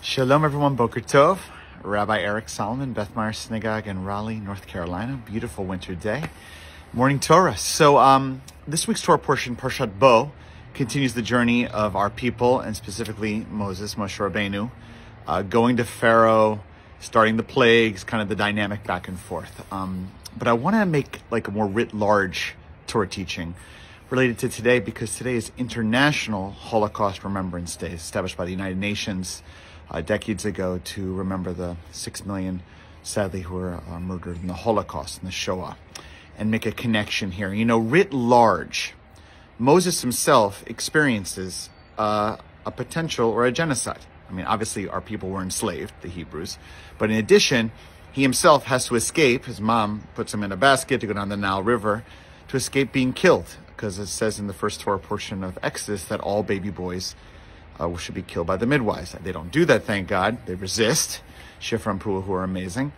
Shalom everyone, Boker Tov. Rabbi Eric Solomon, Beth Meyer Synagogue in Raleigh, North Carolina. Beautiful winter day. Morning Torah. So this week's Torah portion, Parshat Bo, continues the journey of our people, and specifically Moses, Moshe Rabbeinu, going to Pharaoh, starting the plagues, kind of the dynamic back and forth. But I want to make like a more writ large Torah teaching related to today, because today is International Holocaust Remembrance Day, established by the United Nations decades ago to remember the 6 million, sadly, who were murdered in the Holocaust, in the Shoah, and make a connection here. You know, writ large, Moses himself experiences a potential or a genocide. I mean, obviously, our people were enslaved, the Hebrews, but in addition, he himself has to escape. His mom puts him in a basket to go down the Nile River to escape being killed, because it says in the first Torah portion of Exodus that all baby boys should be killed by the midwives. They don't do that, thank God. They resist. Shifra and Puah, who are amazing.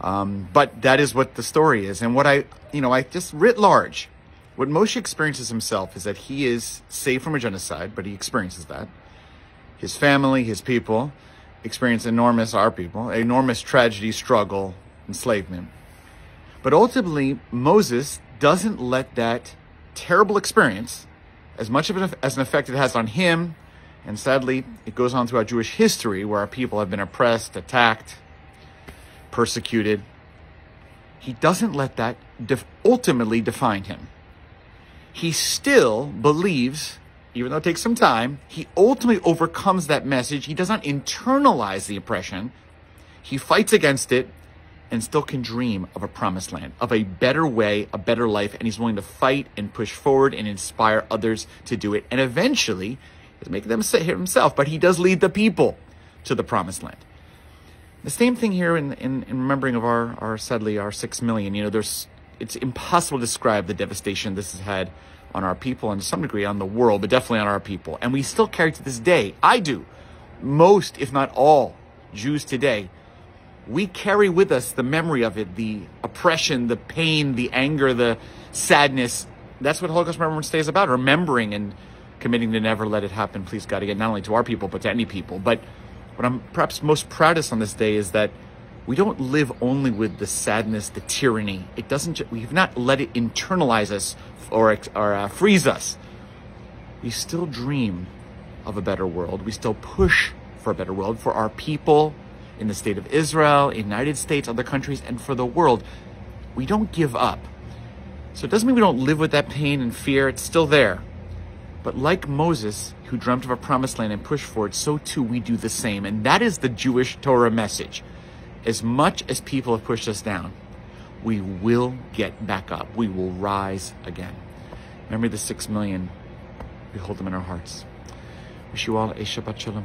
But that is what the story is. And what I just writ large, what Moshe experiences himself is that he is saved from a genocide, but he experiences that. His family, his people, experience our people, enormous tragedy, struggle, enslavement. But ultimately, Moses doesn't let that terrible experience, as much of it as an effect it has on him, and sadly, it goes on throughout Jewish history, where our people have been oppressed, attacked, persecuted. He doesn't let that ultimately define him. He still believes, even though it takes some time, he ultimately overcomes that message. He does not internalize the oppression. He fights against it and still can dream of a promised land, of a better way, a better life, and he's willing to fight and push forward and inspire others to do it. And eventually, he's making them say himself, but he does lead the people to the promised land. The same thing here in remembering of our sadly, our 6 million. You know, it's impossible to describe the devastation this has had on our people, and to some degree on the world, but definitely on our people. And we still carry to this day, I do, most, if not all, Jews today, we carry with us the memory of it, the oppression, the pain, the anger, the sadness. That's what Holocaust Remembrance Day is about, remembering and committing to never let it happen, please God, again, not only to our people, but to any people. But what I'm perhaps most proudest on this day is that we don't live only with the sadness, the tyranny. We have not let it internalize us or freeze us. We still dream of a better world. We still push for a better world for our people in the state of Israel, United States, other countries, and for the world. We don't give up. So it doesn't mean we don't live with that pain and fear. It's still there. But like Moses, who dreamt of a promised land and pushed for it, so too we do the same. And that is the Jewish Torah message. As much as people have pushed us down, we will get back up. We will rise again. Remember the 6 million. We hold them in our hearts. Wish you all a Shabbat Shalom.